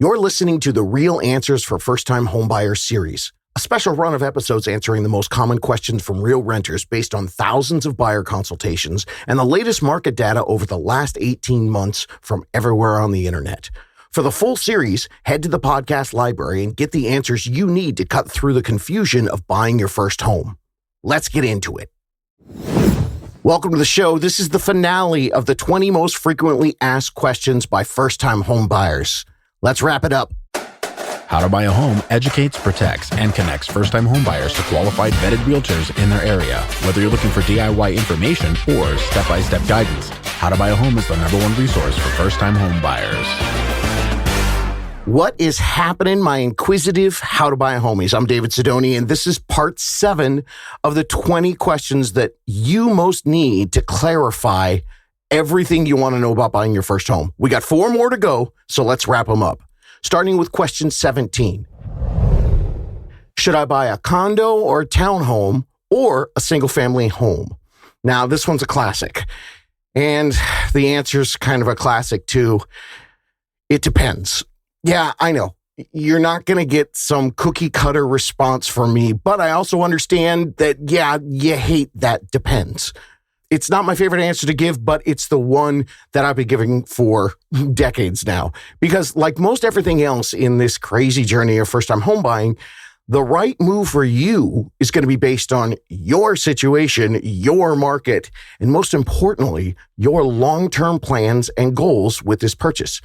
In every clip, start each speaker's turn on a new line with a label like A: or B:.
A: You're listening to the Real Answers for First-Time Homebuyers series, a special run of episodes answering the most common questions from real renters based on thousands of buyer consultations and the latest market data over the last 18 months from everywhere on the internet. For the full series, head to the podcast library and get the answers you need to cut through the confusion of buying your first home. Let's get into it. Welcome to the show. This is the finale of the 20 most frequently asked questions by first-time home buyers. Let's wrap it up.
B: How to Buy a Home educates, protects, and connects first-time home buyers to qualified vetted realtors in their area. Whether you're looking for DIY information or step-by-step guidance, How to Buy a Home is the #1 resource for first-time home buyers.
A: What is happening, my inquisitive How to Buy a Homies? I'm David Sidoni, and this is part 7 of the 20 questions that you most need to clarify everything you want to know about buying your first home. We got 4 more to go, so let's wrap them up. Starting with question 17. Should I buy a condo or a townhome or a single-family home? Now, this one's a classic, and the answer's kind of a classic too. It depends. Yeah, I know. You're not going to get some cookie-cutter response from me, but I also understand that, yeah, you hate that depends. It's not my favorite answer to give, but it's the one that I've been giving for decades now. Because like most everything else in this crazy journey of first-time home buying, the right move for you is going to be based on your situation, your market, and most importantly, your long-term plans and goals with this purchase.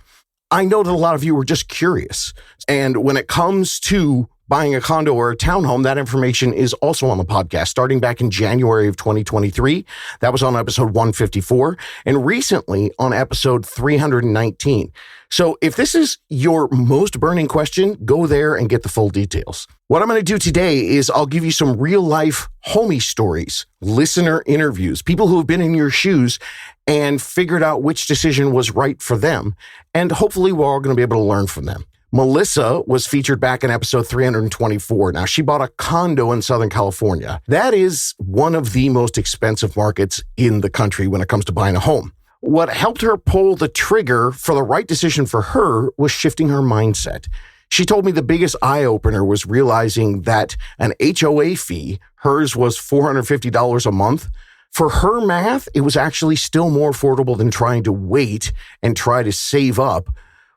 A: I know that a lot of you are just curious. And when it comes to buying a condo or a townhome, that information is also on the podcast, starting back in January of 2023. That was on episode 154, and recently on episode 319. So if this is your most burning question, go there and get the full details. What I'm going to do today is I'll give you some real-life homie stories, listener interviews, people who have been in your shoes and figured out which decision was right for them. And hopefully we're all going to be able to learn from them. Melissa was featured back in episode 324. Now, she bought a condo in Southern California. That is one of the most expensive markets in the country when it comes to buying a home. What helped her pull the trigger for the right decision for her was shifting her mindset. She told me the biggest eye-opener was realizing that an HOA fee, hers was $450 a month. For her math, it was actually still more affordable than trying to wait and try to save up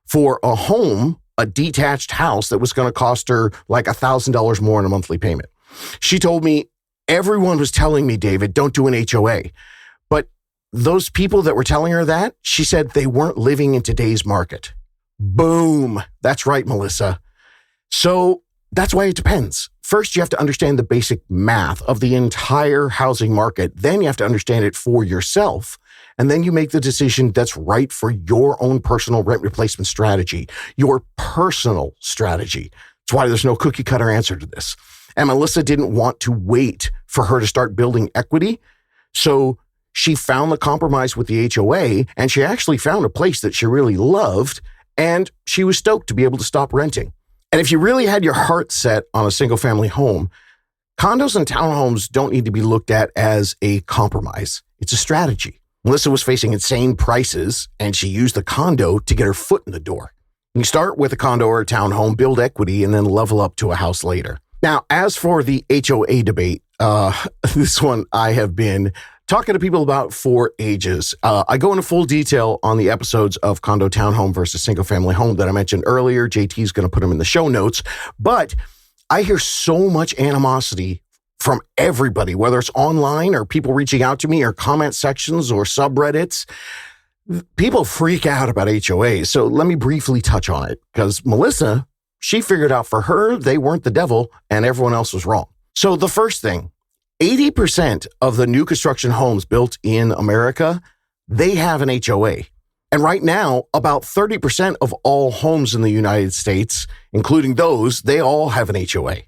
A: for a home, a detached house that was going to cost her like $1,000 more in a monthly payment. She told me, everyone was telling me, David, don't do an HOA. But those people that were telling her that, she said they weren't living in today's market. Boom. That's right, Melissa. So that's why it depends. First, you have to understand the basic math of the entire housing market. Then you have to understand it for yourself. And then you make the decision that's right for your own personal rent replacement strategy, your personal strategy. That's why there's no cookie cutter answer to this. And Melissa didn't want to wait for her to start building equity. So she found the compromise with the HOA, and she actually found a place that she really loved, and she was stoked to be able to stop renting. And if you really had your heart set on a single family home, condos and townhomes don't need to be looked at as a compromise. It's a strategy. Melissa was facing insane prices, and she used the condo to get her foot in the door. You start with a condo or a townhome, build equity, and then level up to a house later. Now, as for the HOA debate, this one I have been talking to people about for ages. I go into full detail on the episodes of condo, townhome versus single family home that I mentioned earlier. JT's going to put them in the show notes. But I hear so much animosity from everybody, whether it's online or people reaching out to me or comment sections or subreddits. People freak out about HOAs. So let me briefly touch on it, because Melissa, she figured out for her, they weren't the devil and everyone else was wrong. So the first thing, 80% of the new construction homes built in America, they have an HOA. And right now, about 30% of all homes in the United States, including those, they all have an HOA.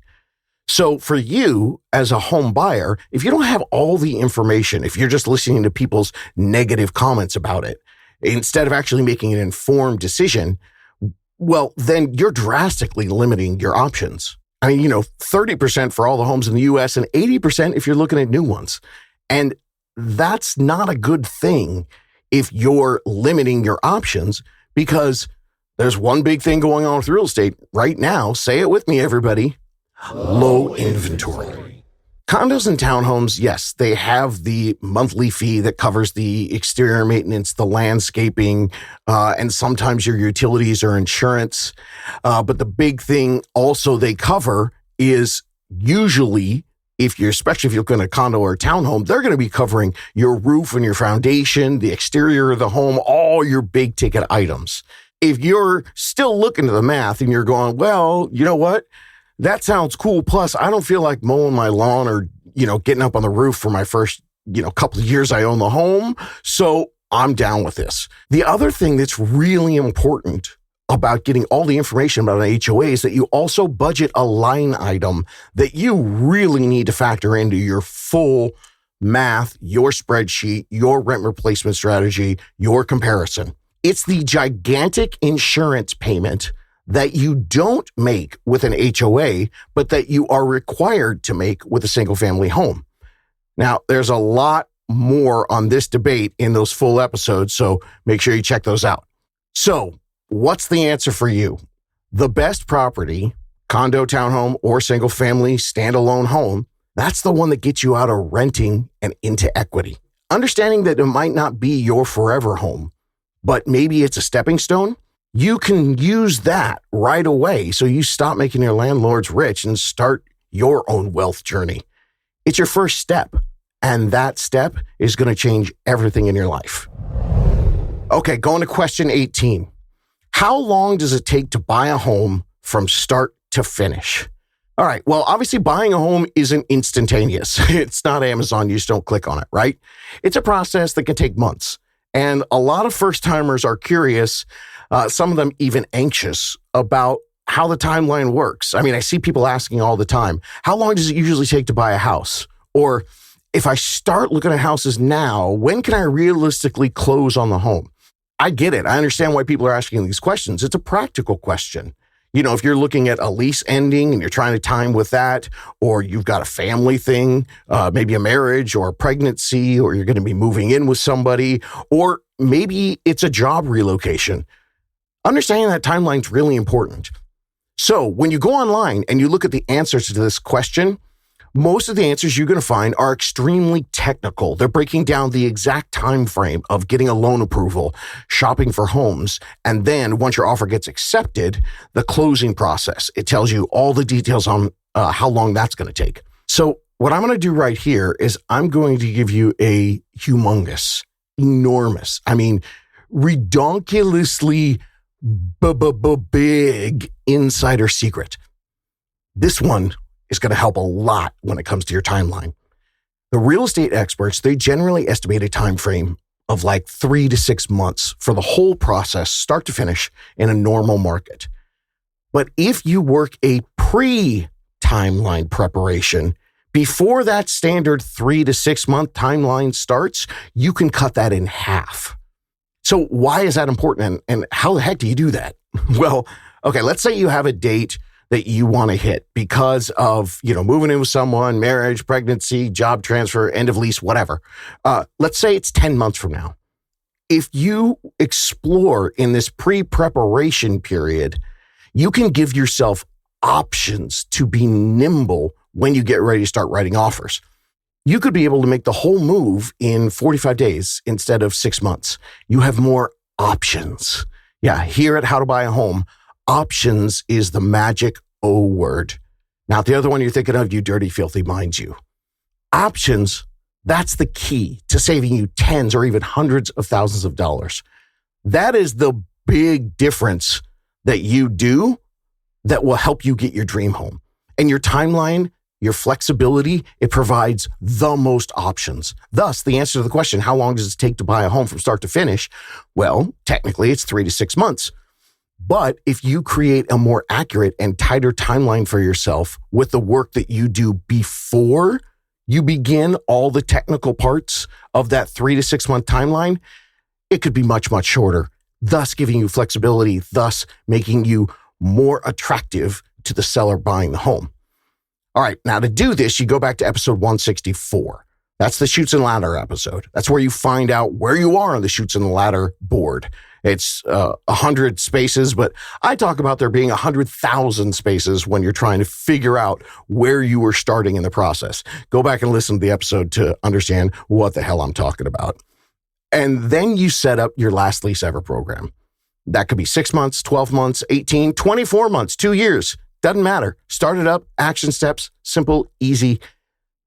A: So for you as a home buyer, if you don't have all the information, if you're just listening to people's negative comments about it, instead of actually making an informed decision, well, then you're drastically limiting your options. I mean, 30% for all the homes in the US and 80% if you're looking at new ones. And that's not a good thing if you're limiting your options, because There's one big thing going on with real estate right now. Say it with me, everybody. Low inventory. Condos and townhomes, yes, they have the monthly fee that covers the exterior maintenance, the landscaping, and sometimes your utilities or insurance. But the big thing also they cover is usually, especially if you're looking at a condo or a townhome, they're going to be covering your roof and your foundation, the exterior of the home, all your big ticket items. If you're still looking at the math and you're going, well, you know what? That sounds cool. Plus, I don't feel like mowing my lawn or, getting up on the roof for my first, couple of years I own the home. So I'm down with this. The other thing that's really important about getting all the information about an HOA is that you also budget a line item that you really need to factor into your full math, your spreadsheet, your rent replacement strategy, your comparison. It's the gigantic insurance payment that you don't make with an HOA, but that you are required to make with a single family home. Now, there's a lot more on this debate in those full episodes, so make sure you check those out. So, what's the answer for you? The best property, condo, townhome, or single family standalone home, that's the one that gets you out of renting and into equity. Understanding that it might not be your forever home, but maybe it's a stepping stone. You can use that right away so you stop making your landlords rich and start your own wealth journey. It's your first step, and that step is going to change everything in your life. Okay, going to question 18. How long does it take to buy a home from start to finish? All right, well, obviously buying a home isn't instantaneous. It's not Amazon. You just don't click on it, right? It's a process that can take months. And a lot of first-timers are curious, some of them even anxious about how the timeline works. I mean, I see people asking all the time, how long does it usually take to buy a house? Or if I start looking at houses now, when can I realistically close on the home? I get it. I understand why people are asking these questions. It's a practical question. If you're looking at a lease ending and you're trying to time with that, or you've got a family thing, maybe a marriage or a pregnancy, or you're going to be moving in with somebody, or maybe it's a job relocation. Understanding that timeline is really important. So when you go online and you look at the answers to this question, most of the answers you're going to find are extremely technical. They're breaking down the exact time frame of getting a loan approval, shopping for homes, and then once your offer gets accepted, the closing process. It tells you all the details on how long that's going to take. So what I'm going to do right here is I'm going to give you a humongous, enormous, redonkulously big insider secret. This one is going to help a lot when it comes to your timeline. The real estate experts, they generally estimate a time frame of like 3 to 6 months for the whole process, start to finish, in a normal market. But if you work a pre-timeline preparation, before that standard 3 to 6 month timeline starts, you can cut that in half. So why is that important? And how the heck do you do that? Well, okay, let's say you have a date that you want to hit because of, moving in with someone, marriage, pregnancy, job transfer, end of lease, whatever. Let's say it's 10 months from now. If you explore in this pre-preparation period, you can give yourself options to be nimble when you get ready to start writing offers. You could be able to make the whole move in 45 days instead of 6 months. You have more options. Yeah, here at How to Buy a Home, options is the magic O word. Not the other one you're thinking of, you dirty, filthy mind you. Options, that's the key to saving you tens or even hundreds of thousands of dollars. That is the big difference that you do that will help you get your dream home. And your timeline, your flexibility, it provides the most options. Thus, the answer to the question, how long does it take to buy a home from start to finish? Well, technically it's 3 to 6 months. But if you create a more accurate and tighter timeline for yourself with the work that you do before you begin all the technical parts of that 3 to 6 month timeline, it could be much, much shorter, thus giving you flexibility, thus making you more attractive to the seller buying the home. All right, now to do this, you go back to episode 164. That's the Chutes and Ladder episode. That's where you find out where you are on the Chutes and Ladder board. It's 100 spaces, but I talk about there being 100,000 spaces when you're trying to figure out where you were starting in the process. Go back and listen to the episode to understand what the hell I'm talking about. And then you set up your last lease ever program. That could be 6 months, 12 months, 18, 24 months, 2 years. Doesn't matter. Start it up, action steps, simple, easy,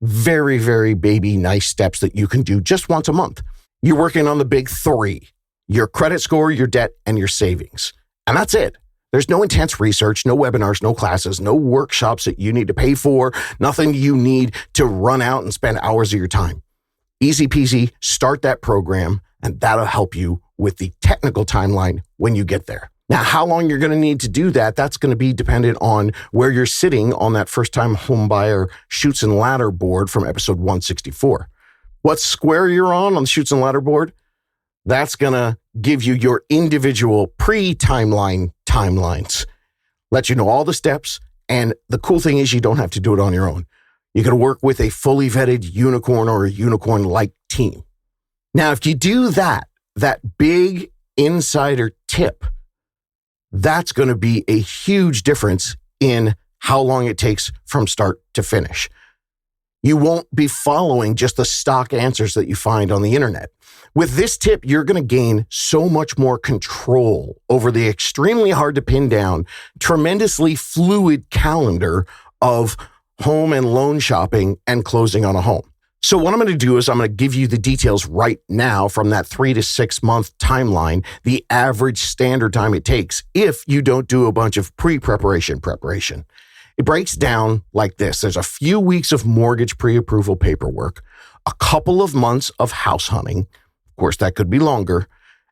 A: very, very baby nice steps that you can do just once a month. You're working on the big three: your credit score, your debt, and your savings. And that's it. There's no intense research, no webinars, no classes, no workshops that you need to pay for, nothing you need to run out and spend hours of your time. Easy peasy, start that program, and that'll help you with the technical timeline when you get there. Now, how long you're going to need to do that, that's going to be dependent on where you're sitting on that first-time home buyer Chutes and Ladder board from episode 164. What square you're on the Chutes and Ladder board, that's going to give you your individual pre-timeline timelines. Let you know all the steps, and the cool thing is you don't have to do it on your own. You're going to work with a fully vetted unicorn or a unicorn-like team. Now, if you do that big insider tip, that's going to be a huge difference in how long it takes from start to finish. You won't be following just the stock answers that you find on the internet. With this tip, you're going to gain so much more control over the extremely hard to pin down, tremendously fluid calendar of home and loan shopping and closing on a home. So what I'm going to do is I'm going to give you the details right now from that 3 to 6 month timeline, the average standard time it takes if you don't do a bunch of preparation. It breaks down like this. There's a few weeks of mortgage pre-approval paperwork, a couple of months of house hunting. Of course, that could be longer.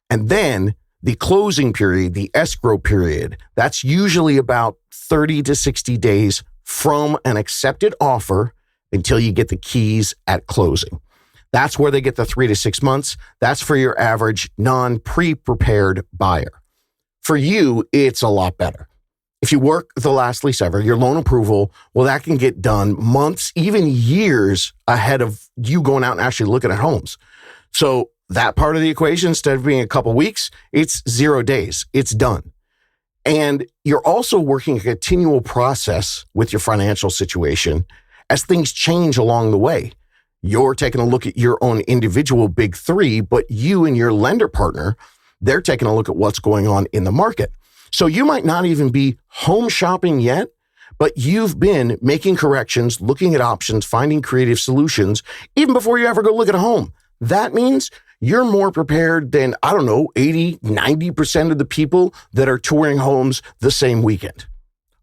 A: And then the closing period, the escrow period, that's usually about 30 to 60 days from an accepted offer until you get the keys at closing. That's where they get the 3 to 6 months. That's for your average non-pre-prepared buyer. For you, it's a lot better. If you work the last lease ever, your loan approval, well, that can get done months, even years ahead of you going out and actually looking at homes. So that part of the equation, instead of being a couple weeks, it's 0 days. It's done. And you're also working a continual process with your financial situation as things change along the way. You're taking a look at your own individual big three, but you and your lender partner, they're taking a look at what's going on in the market. So you might not even be home shopping yet, but you've been making corrections, looking at options, finding creative solutions, even before you ever go look at a home. That means you're more prepared than, 80, 90% of the people that are touring homes the same weekend.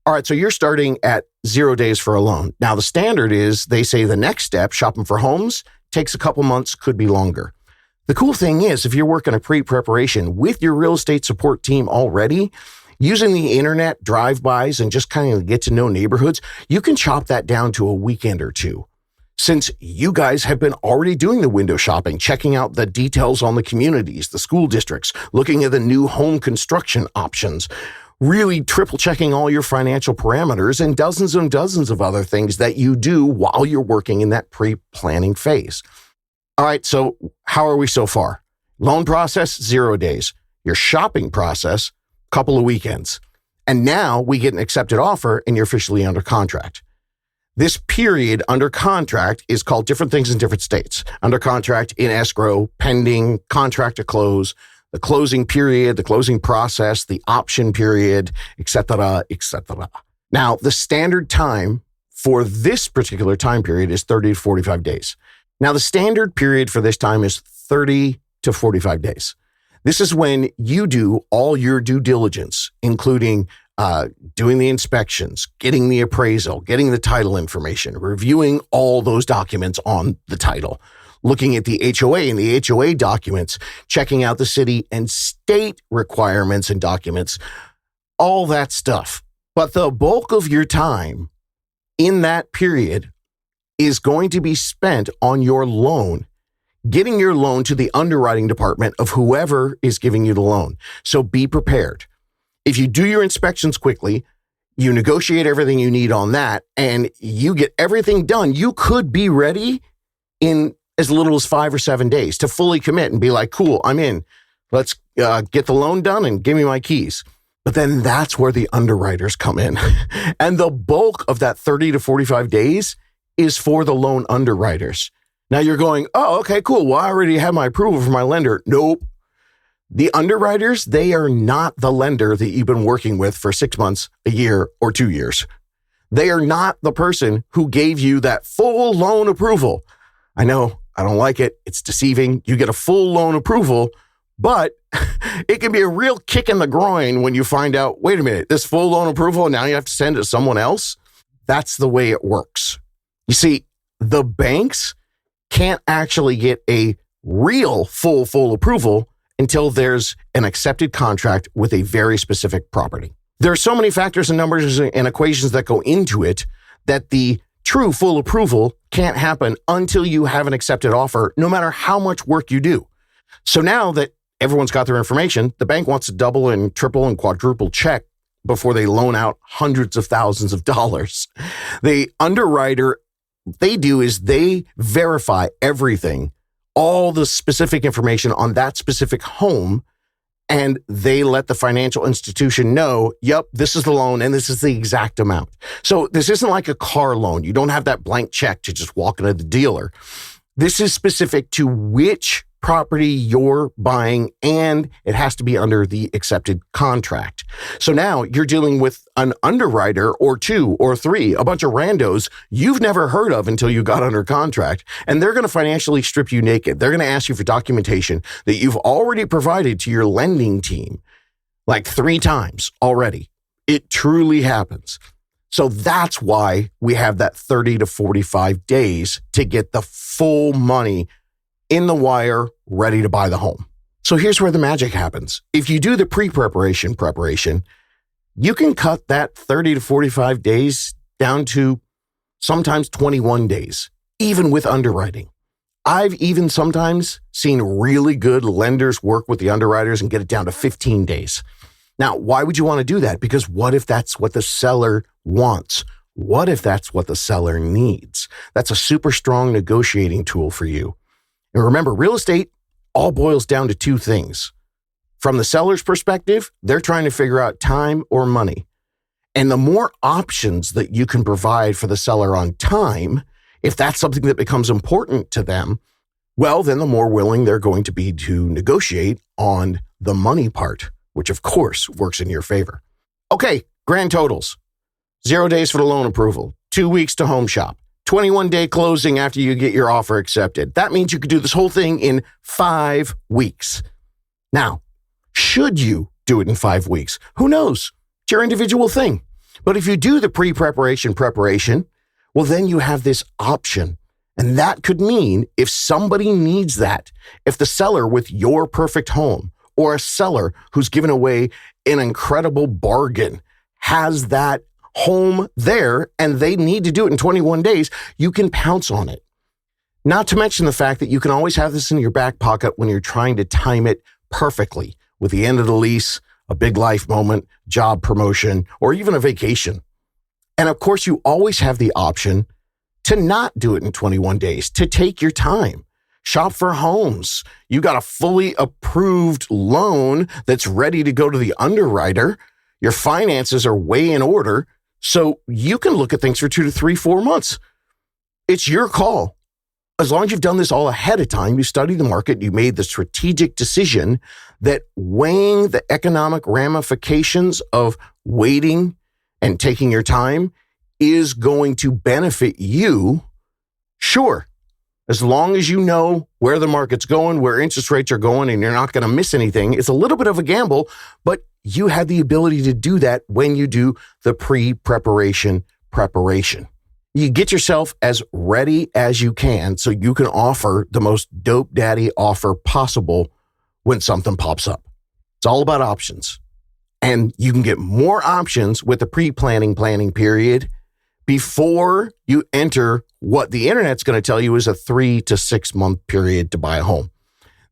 A: All right, so you're starting at 0 days for a loan. Now, the standard is, they say the next step, shopping for homes, takes a couple months, could be longer. The cool thing is, if you're working a pre-preparation with your real estate support team already, using the internet, drive-bys, and just kind of get to know neighborhoods, you can chop that down to a weekend or two. Since you guys have been already doing the window shopping, checking out the details on the communities, the school districts, looking at the new home construction options, really triple checking all your financial parameters and dozens of other things that you do while you're working in that pre-planning phase. All right, so how are we so far? Loan process, 0 days. Your shopping process, couple of weekends. And now we get an accepted offer and you're officially under contract. This period under contract is called different things in different states. Under contract, in escrow, pending, contract to close, the closing period, the closing process, the option period, etc., etc. Now, the standard time for this particular time period is 30 to 45 days. Now, the standard period for this time is 30 to 45 days. This is when you do all your due diligence, including doing the inspections, getting the appraisal, getting the title information, reviewing all those documents on the title, looking at the HOA and the HOA documents, checking out the city and state requirements and documents, all that stuff. But the bulk of your time in that period is going to be spent on your loan, getting your loan to the underwriting department of whoever is giving you the loan. So be prepared. If you do your inspections quickly, you negotiate everything you need on that, and you get everything done, you could be ready in as little as 5 or 7 days to fully commit and be like, cool, I'm in. Let's get the loan done and give me my keys. But then that's where the underwriters come in. And the bulk of that 30 to 45 days is for the loan underwriters. Now you're going, oh, okay, cool. Well, I already have my approval from my lender. Nope. The underwriters, they are not the lender that you've been working with for 6 months, a year, or 2 years. They are not the person who gave you that full loan approval. I know, I don't like it. It's deceiving. You get a full loan approval, but it can be a real kick in the groin when you find out, wait a minute, this full loan approval, now you have to send it to someone else? That's the way it works. You see, the banks can't actually get a real full approval until there's an accepted contract with a very specific property. There are so many factors and numbers and equations that go into it that the true full approval can't happen until you have an accepted offer, no matter how much work you do. So now that everyone's got their information, the bank wants to double and triple and quadruple check before they loan out hundreds of thousands of dollars. The underwriter, they do is they verify everything, all the specific information on that specific home, and they let the financial institution know, yep, this is the loan and this is the exact amount. So this isn't like a car loan. You don't have that blank check to just walk into the dealer. This is specific to which property you're buying, and it has to be under the accepted contract. So now you're dealing with an underwriter or two or three, a bunch of randos you've never heard of until you got under contract, and they're going to financially strip you naked. They're going to ask you for documentation that you've already provided to your lending team like 3 times already. It truly happens. So that's why we have that 30 to 45 days to get the full money in the wire, ready to buy the home. So here's where the magic happens. If you do the preparation, you can cut that 30 to 45 days down to sometimes 21 days, even with underwriting. I've even sometimes seen really good lenders work with the underwriters and get it down to 15 days. Now, why would you want to do that? Because what if that's what the seller wants? What if that's what the seller needs? That's a super strong negotiating tool for you. And remember, real estate all boils down to 2 things. From the seller's perspective, they're trying to figure out time or money. And the more options that you can provide for the seller on time, if that's something that becomes important to them, well, then the more willing they're going to be to negotiate on the money part, which of course works in your favor. Okay, grand totals. 0 days for the loan approval, 2 weeks to home shop, 21-day closing after you get your offer accepted. That means you could do this whole thing in 5 weeks. Now, should you do it in 5 weeks? Who knows? It's your individual thing. But if you do the preparation, well, then you have this option. And that could mean if somebody needs that, if the seller with your perfect home or a seller who's given away an incredible bargain has that home there and they need to do it in 21 days, you can pounce on it. Not to mention the fact that you can always have this in your back pocket when you're trying to time it perfectly with the end of the lease, a big life moment, job promotion, or even a vacation. And of course, you always have the option to not do it in 21 days, to take your time. Shop for homes. You got a fully approved loan that's ready to go to the underwriter. Your finances are way in order. So you can look at things for 2 to 3, 4 months. It's your call. As long as you've done this all ahead of time, you studied the market, you made the strategic decision that weighing the economic ramifications of waiting and taking your time is going to benefit you, sure. As long as you know where the market's going, where interest rates are going, and you're not going to miss anything. It's a little bit of a gamble, but you have the ability to do that when you do the preparation. You get yourself as ready as you can so you can offer the most dope daddy offer possible when something pops up. It's all about options. And you can get more options with the pre-planning period before you enter what the internet's going to tell you is a 3 to 6 month period to buy a home.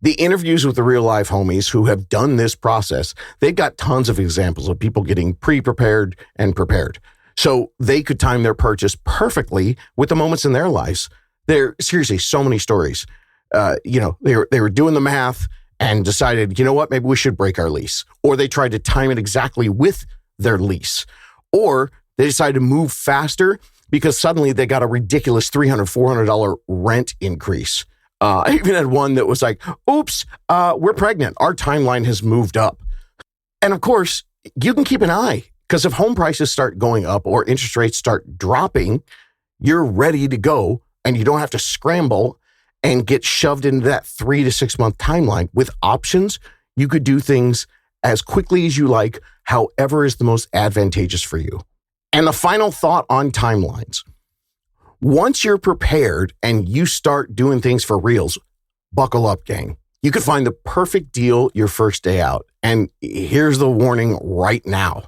A: The interviews with the real life homies who have done this process, they've got tons of examples of people getting pre-prepared and prepared. So they could time their purchase perfectly with the moments in their lives. There seriously so many stories. They were doing the math and decided, you know what, maybe we should break our lease. Or they tried to time it exactly with their lease. Or they decided to move faster because suddenly they got a ridiculous $300, $400 rent increase. I even had one that was like, oops, we're pregnant. Our timeline has moved up. And of course, you can keep an eye, because if home prices start going up or interest rates start dropping, you're ready to go and you don't have to scramble and get shoved into that 3 to 6 month timeline. With options, you could do things as quickly as you like, however is the most advantageous for you. And the final thought on timelines. Once you're prepared and you start doing things for reals, buckle up, gang. You could find the perfect deal your first day out. And here's the warning right now.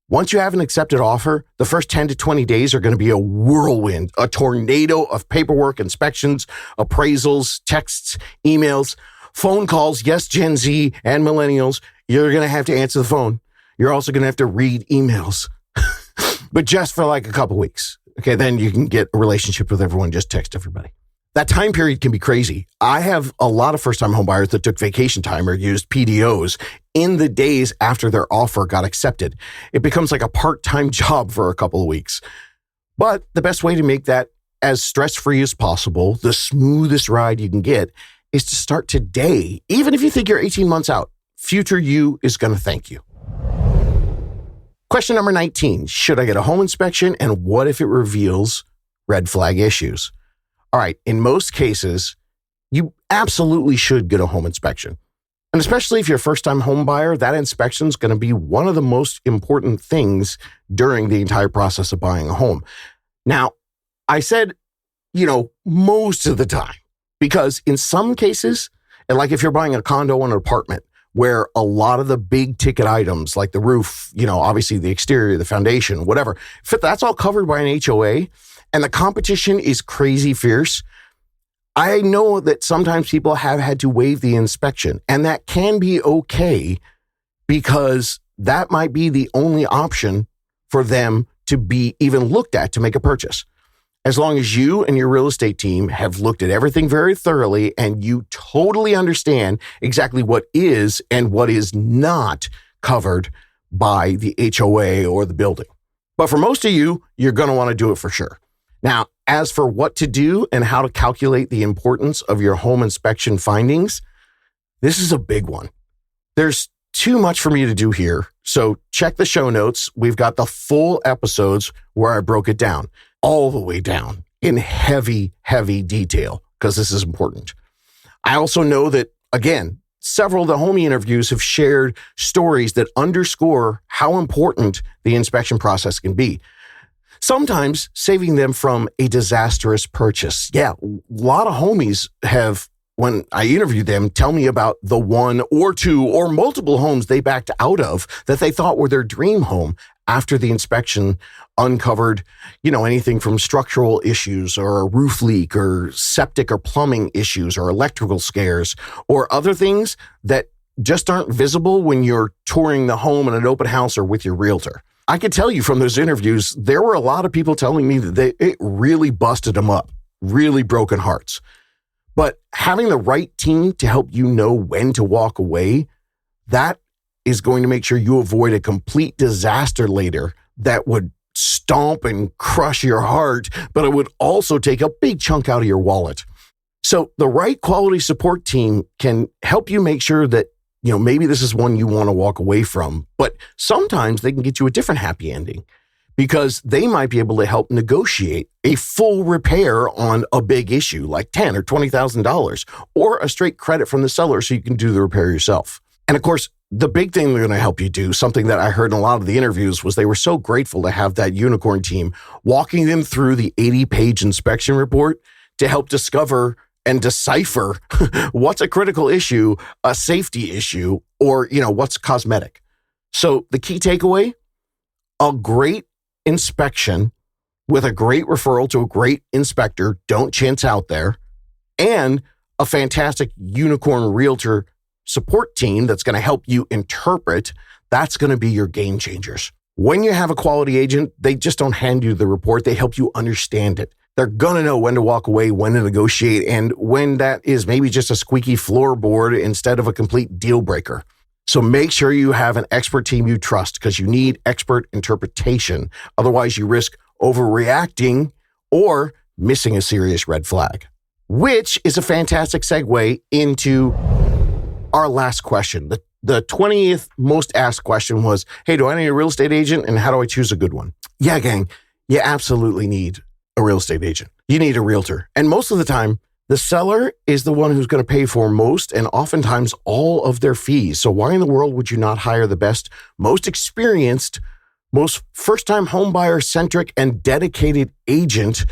A: Once you have an accepted offer, the first 10 to 20 days are going to be a whirlwind, a tornado of paperwork, inspections, appraisals, texts, emails, phone calls. Yes, Gen Z and millennials, you're going to have to answer the phone. You're also going to have to read emails, but just for like a couple weeks. Okay, then you can get a relationship with everyone. Just text everybody. That time period can be crazy. I have a lot of first-time home buyers that took vacation time or used PDOs in the days after their offer got accepted. It becomes like a part-time job for a couple of weeks. But the best way to make that as stress-free as possible, the smoothest ride you can get, is to start today. Even if you think you're 18 months out, future you is going to thank you. Question number 19, should I get a home inspection, and what if it reveals red flag issues? All right, in most cases, you absolutely should get a home inspection. And especially if you're a first-time home buyer, that inspection is going to be one of the most important things during the entire process of buying a home. Now, I said, most of the time, because in some cases, and like if you're buying a condo or an apartment, where a lot of the big ticket items like the roof, obviously the exterior, the foundation, whatever, that's all covered by an HOA, and the competition is crazy fierce. I know that sometimes people have had to waive the inspection, and that can be okay because that might be the only option for them to be even looked at to make a purchase. As long as you and your real estate team have looked at everything very thoroughly and you totally understand exactly what is and what is not covered by the HOA or the building. But for most of you, you're going to want to do it for sure. Now, as for what to do and how to calculate the importance of your home inspection findings, this is a big one. There's too much for me to do here, so check the show notes. We've got the full episodes where I broke it down, all the way down in heavy, heavy detail, because this is important. I also know that, again, several of the homie interviews have shared stories that underscore how important the inspection process can be. Sometimes saving them from a disastrous purchase. Yeah, a lot of homies have, when I interviewed them, tell me about the one or two or multiple homes they backed out of that they thought were their dream home after the inspection uncovered, anything from structural issues or a roof leak or septic or plumbing issues or electrical scares or other things that just aren't visible when you're touring the home in an open house or with your realtor. I could tell you from those interviews, there were a lot of people telling me that it really busted them up, really broken hearts. But having the right team to help you know when to walk away, that is going to make sure you avoid a complete disaster later that would stomp and crush your heart, but it would also take a big chunk out of your wallet. So the right quality support team can help you make sure that maybe this is one you want to walk away from, but sometimes they can get you a different happy ending because they might be able to help negotiate a full repair on a big issue like $10,000 or $20,000 or a straight credit from the seller so you can do the repair yourself. And of course, the big thing they're going to help you do, something that I heard in a lot of the interviews, was they were so grateful to have that unicorn team walking them through the 80-page inspection report to help discover and decipher what's a critical issue, a safety issue, or, what's cosmetic. So the key takeaway, a great inspection with a great referral to a great inspector, don't chance out there, and a fantastic unicorn realtor support team that's going to help you interpret, that's going to be your game changers. When you have a quality agent, they just don't hand you the report. They help you understand it. They're going to know when to walk away, when to negotiate, and when that is maybe just a squeaky floorboard instead of a complete deal breaker. So make sure you have an expert team you trust because you need expert interpretation. Otherwise, you risk overreacting or missing a serious red flag, which is a fantastic segue into our last question. The 20th most asked question was, hey, do I need a real estate agent and how do I choose a good one? Yeah, gang, you absolutely need a real estate agent. You need a realtor. And most of the time, the seller is the one who's going to pay for most and oftentimes all of their fees. So why in the world would you not hire the best, most experienced, most first-time homebuyer centric and dedicated agent?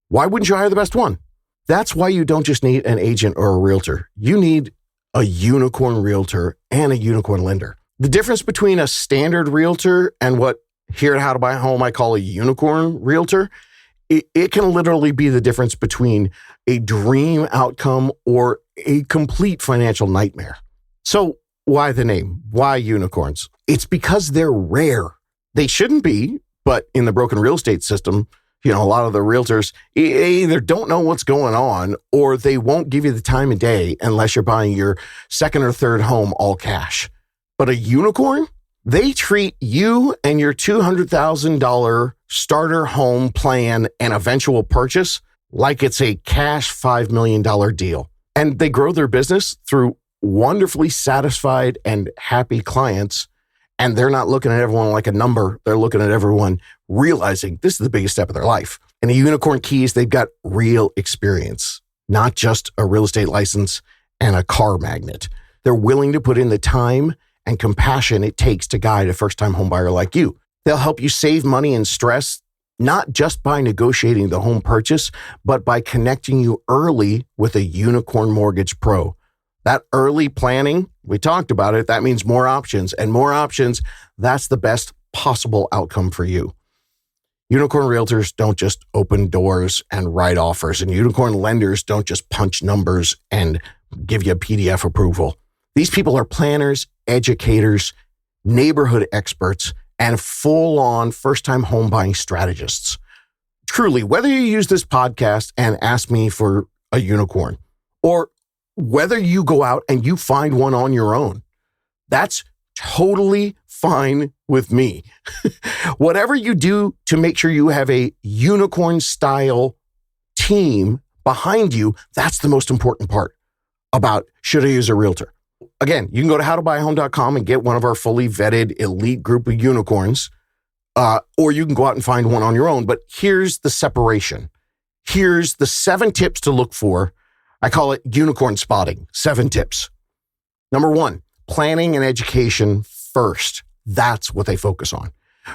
A: Why wouldn't you hire the best one? That's why you don't just need an agent or a realtor. You need a unicorn realtor and a unicorn lender. The difference between a standard realtor and what here at How to Buy a Home I call a unicorn realtor, it can literally be the difference between a dream outcome or a complete financial nightmare. So why the name? Why unicorns? It's because they're rare. They shouldn't be, but in the broken real estate system, a lot of the realtors either don't know what's going on or they won't give you the time of day unless you're buying your second or third home all cash. But a unicorn, they treat you and your $200,000 starter home plan and eventual purchase like it's a cash $5 million deal. And they grow their business through wonderfully satisfied and happy clients. And they're not looking at everyone like a number. They're looking at everyone realizing this is the biggest step of their life. And a unicorn key is they've got real experience, not just a real estate license and a car magnet. They're willing to put in the time and compassion it takes to guide a first-time homebuyer like you. They'll help you save money and stress, not just by negotiating the home purchase, but by connecting you early with a unicorn mortgage pro. That early planning, we talked about it, that means more options. And more options, that's the best possible outcome for you. Unicorn realtors don't just open doors and write offers, and unicorn lenders don't just punch numbers and give you a PDF approval. These people are planners, educators, neighborhood experts, and full-on first-time home buying strategists. Truly, whether you use this podcast and ask me for a unicorn, or whether you go out and you find one on your own, that's totally fine with me. Whatever you do to make sure you have a unicorn-style team behind you, that's the most important part about should I use a realtor. Again, you can go to howtobuyahome.com and get one of our fully vetted elite group of unicorns, or you can go out and find one on your own. But here's the separation. Here's the 7 tips to look for. I call it unicorn spotting. 7 tips. Number 1, planning and education first. That's what they focus on.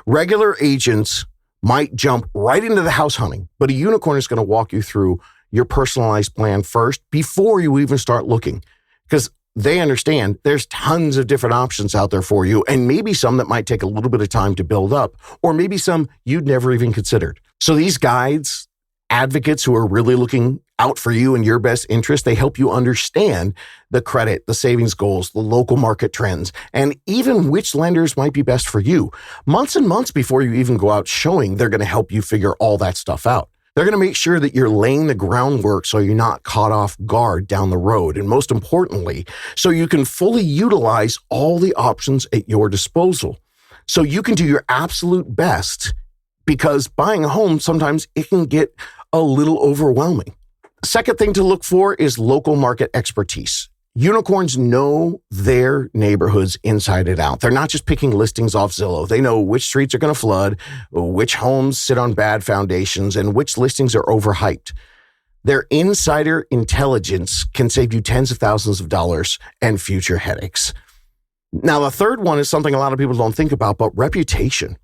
A: Regular agents might jump right into the house hunting, but a unicorn is going to walk you through your personalized plan first before you even start looking, because they understand there's tons of different options out there for you, and maybe some that might take a little bit of time to build up, or maybe some you'd never even considered. So these guides, advocates who are really looking out for you and your best interest, they help you understand the credit, the savings goals, the local market trends, and even which lenders might be best for you. Months and months before you even go out showing, they're going to help you figure all that stuff out. They're going to make sure that you're laying the groundwork so you're not caught off guard down the road. And most importantly, so you can fully utilize all the options at your disposal. So you can do your absolute best, because buying a home, sometimes it can get a little overwhelming. Second thing to look for is local market expertise. Unicorns know their neighborhoods inside and out. They're not just picking listings off Zillow. They know which streets are going to flood, which homes sit on bad foundations, and which listings are overhyped. Their insider intelligence can save you tens of thousands of dollars and future headaches. Now, the third one is something a lot of people don't think about, but reputation.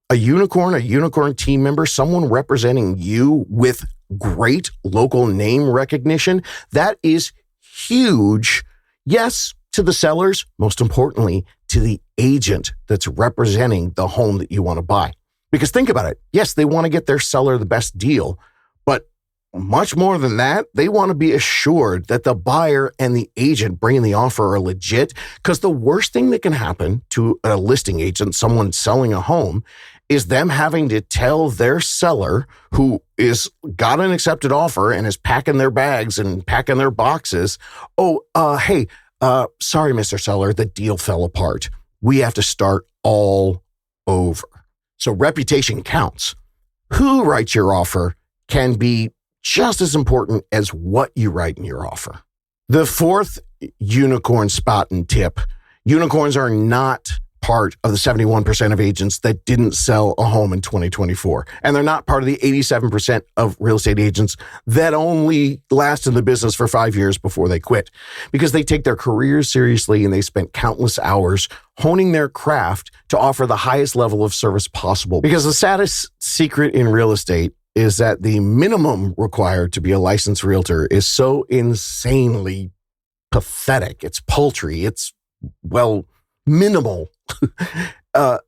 A: A unicorn team member, someone representing you with great local name recognition, that is huge. Yes, to the sellers, most importantly, to the agent that's representing the home that you want to buy. Because think about it. Yes, they want to get their seller the best deal, but much more than that, they want to be assured that the buyer and the agent bringing the offer are legit. Because the worst thing that can happen to a listing agent, someone selling a home, is them having to tell their seller who is got an accepted offer and is packing their bags and packing their boxes. Hey, sorry, Mr. Seller, the deal fell apart. We have to start all over. So reputation counts. Who writes your offer can be just as important as what you write in your offer. The fourth unicorn spotting tip: unicorns are not part of the 71% of agents that didn't sell a home in 2024. And they're not part of the 87% of real estate agents that only last in the business for 5 years before they quit, because they take their careers seriously and they spent countless hours honing their craft to offer the highest level of service possible. Because the saddest secret in real estate is that the minimum required to be a licensed realtor is so insanely pathetic. It's paltry. It's, minimal.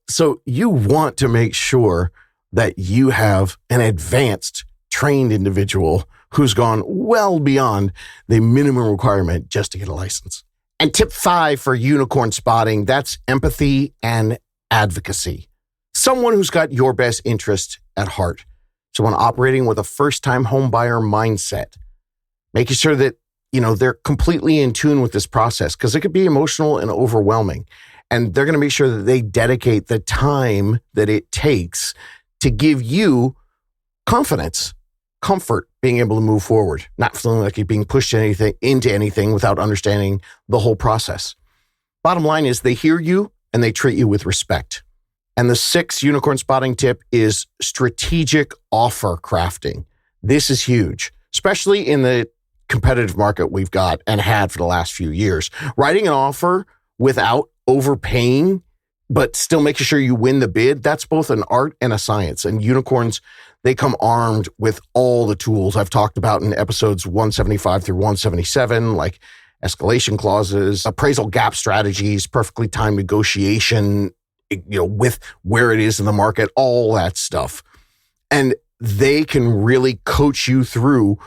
A: So you want to make sure that you have an advanced, trained individual who's gone well beyond the minimum requirement just to get a license. And tip 5 for unicorn spotting, that's empathy and advocacy. Someone who's got your best interest at heart. Someone operating with a first-time home buyer mindset. Making sure that, they're completely in tune with this process, because it could be emotional and overwhelming. And they're going to make sure that they dedicate the time that it takes to give you confidence, comfort, being able to move forward, not feeling like you're being pushed into anything without understanding the whole process. Bottom line is they hear you and they treat you with respect. And the 6th unicorn spotting tip is strategic offer crafting. This is huge, especially in the competitive market we've got and had for the last few years. Writing an offer without overpaying, but still making sure you win the bid, that's both an art and a science. And unicorns, they come armed with all the tools I've talked about in episodes 175 through 177, like escalation clauses, appraisal gap strategies, perfectly timed negotiation, with where it is in the market, all that stuff. And they can really coach you through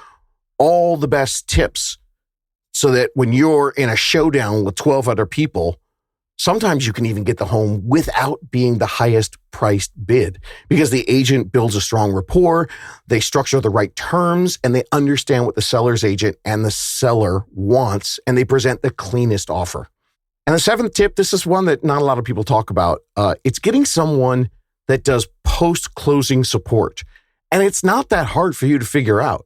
A: all the best tips so that when you're in a showdown with 12 other people, sometimes you can even get the home without being the highest priced bid, because the agent builds a strong rapport, they structure the right terms, and they understand what the seller's agent and the seller wants, and they present the cleanest offer. And the 7th tip, this is one that not a lot of people talk about. It's getting someone that does post-closing support. And it's not that hard for you to figure out.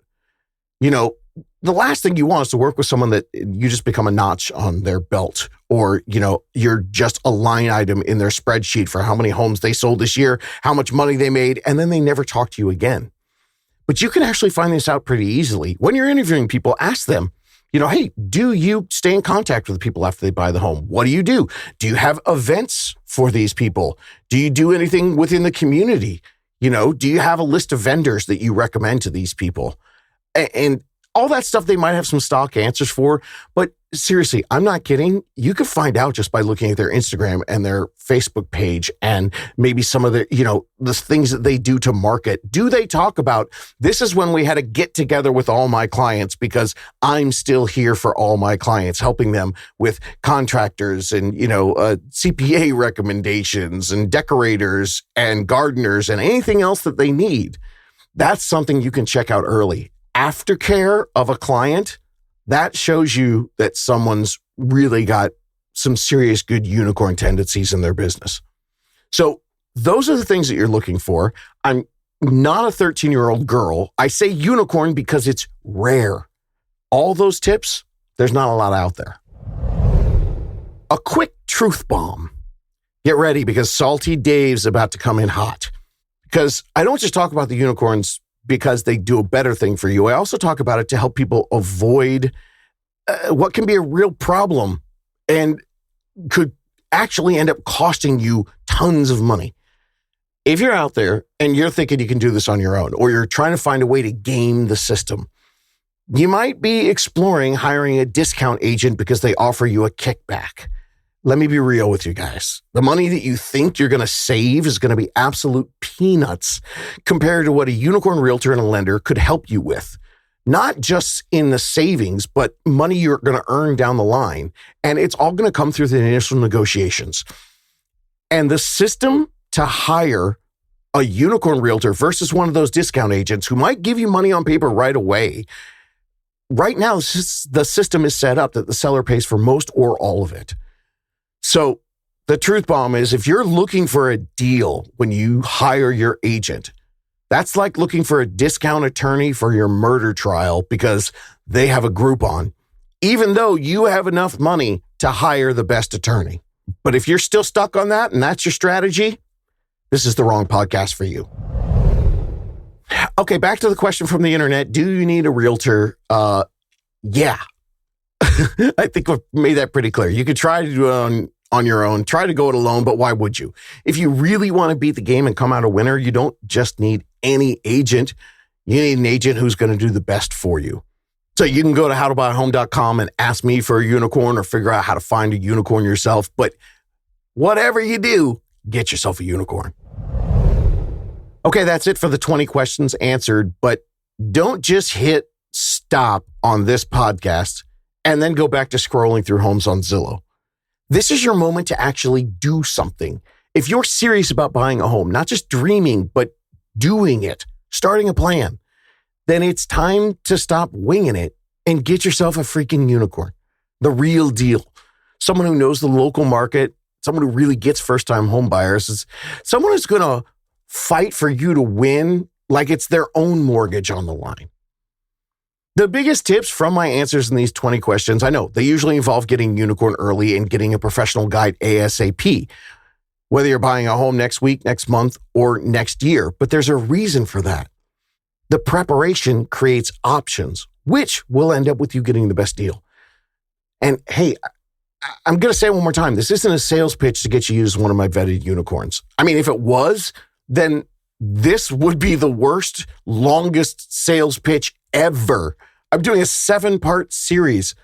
A: The last thing you want is to work with someone that you just become a notch on their belt, or, you're just a line item in their spreadsheet for how many homes they sold this year, how much money they made, and then they never talk to you again. But you can actually find this out pretty easily. When you're interviewing people, ask them, hey, do you stay in contact with the people after they buy the home? What do you do? Do you have events for these people? Do you do anything within the community? Do you have a list of vendors that you recommend to these people? And all that stuff they might have some stock answers for, but seriously, I'm not kidding. You can find out just by looking at their Instagram and their Facebook page and maybe some of the, the things that they do to market. Do they talk about, this is when we had a get together with all my clients because I'm still here for all my clients, helping them with contractors and, CPA recommendations and decorators and gardeners and anything else that they need. That's something you can check out early. Aftercare of a client, that shows you that someone's really got some serious good unicorn tendencies in their business. So those are the things that you're looking for. I'm not a 13-year-old girl. I say unicorn because it's rare. All those tips, there's not a lot out there. A quick truth bomb. Get ready, because Salty Dave's about to come in hot. Because I don't just talk about the unicorns because they do a better thing for you. I also talk about it to help people avoid what can be a real problem and could actually end up costing you tons of money. If you're out there and you're thinking you can do this on your own, or you're trying to find a way to game the system, you might be exploring hiring a discount agent because they offer you a kickback. Let me be real with you guys. The money that you think you're going to save is going to be absolute peanuts compared to what a unicorn realtor and a lender could help you with. Not just in the savings, but money you're going to earn down the line. And it's all going to come through the initial negotiations. And the system to hire a unicorn realtor versus one of those discount agents who might give you money on paper right away. Right now, the system is set up that the seller pays for most or all of it. So the truth bomb is, if you're looking for a deal when you hire your agent, that's like looking for a discount attorney for your murder trial because they have a Groupon, even though you have enough money to hire the best attorney. But if you're still stuck on that and that's your strategy, this is the wrong podcast for you. Okay, back to the question from the internet. Do you need a realtor? Yeah. I think we've made that pretty clear. You could try to do it on your own, try to go it alone, but why would you? If you really want to beat the game and come out a winner, you don't just need any agent. You need an agent who's going to do the best for you. So you can go to howtobuyahome.com and ask me for a unicorn or figure out how to find a unicorn yourself. But whatever you do, get yourself a unicorn. Okay, that's it for the 20 questions answered. But don't just hit stop on this podcast and then go back to scrolling through homes on Zillow. This is your moment to actually do something. If you're serious about buying a home, not just dreaming, but doing it, starting a plan, then it's time to stop winging it and get yourself a freaking unicorn. The real deal. Someone who knows the local market, someone who really gets first-time home buyers, is someone who's going to fight for you to win like it's their own mortgage on the line. The biggest tips from my answers in these 20 questions, I know they usually involve getting unicorn early and getting a professional guide ASAP, whether you're buying a home next week, next month, or next year. But there's a reason for that. The preparation creates options, which will end up with you getting the best deal. And hey, I'm going to say it one more time. This isn't a sales pitch to get you to use one of my vetted unicorns. I mean, if it was, then this would be the worst, longest sales pitch ever. I'm doing a 7-part series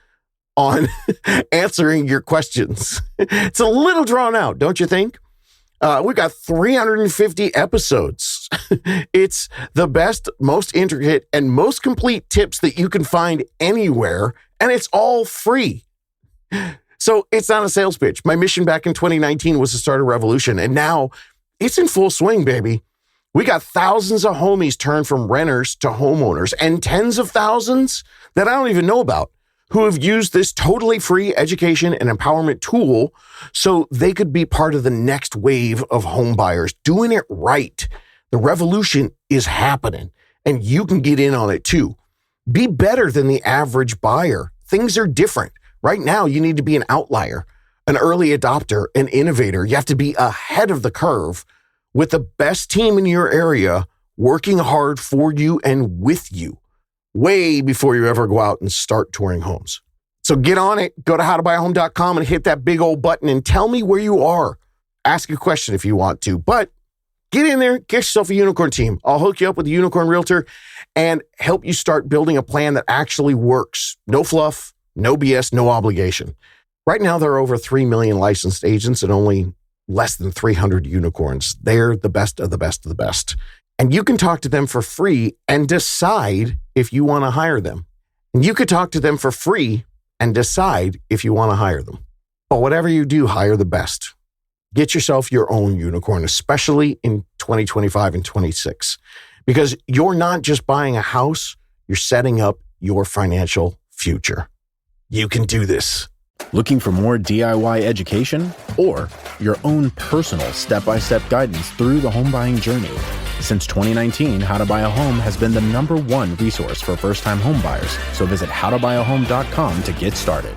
A: on answering your questions. It's a little drawn out, don't you think? We've got 350 episodes. It's the best, most intricate, and most complete tips that you can find anywhere, and it's all free. So it's not a sales pitch. My mission back in 2019 was to start a revolution, and now it's in full swing, baby. We got thousands of homies turned from renters to homeowners, and tens of thousands that I don't even know about who have used this totally free education and empowerment tool so they could be part of the next wave of home buyers doing it right. The revolution is happening, and you can get in on it too. Be better than the average buyer. Things are different. Right now, you need to be an outlier, an early adopter, an innovator. You have to be ahead of the curve with the best team in your area working hard for you and with you, way before you ever go out and start touring homes. So get on it. Go to howtobuyahome.com and hit that big old button and tell me where you are. Ask a question if you want to, but get in there, get yourself a unicorn team. I'll hook you up with a unicorn realtor and help you start building a plan that actually works. No fluff, no BS, no obligation. Right now, there are over 3 million licensed agents and only less than 300 unicorns. They're the best of the best of the best. And you can talk to them for free and decide if you want to hire them. And you could talk to them for free and decide if you want to hire them. But whatever you do, hire the best. Get yourself your own unicorn, especially in 2025 and 26, because you're not just buying a house, you're setting up your financial future. You can do this.
B: Looking for more DIY education or your own personal step-by-step guidance through the home buying journey? Since 2019, How to Buy a Home has been the #1 resource for first-time home buyers. So visit howtobuyahome.com to get started.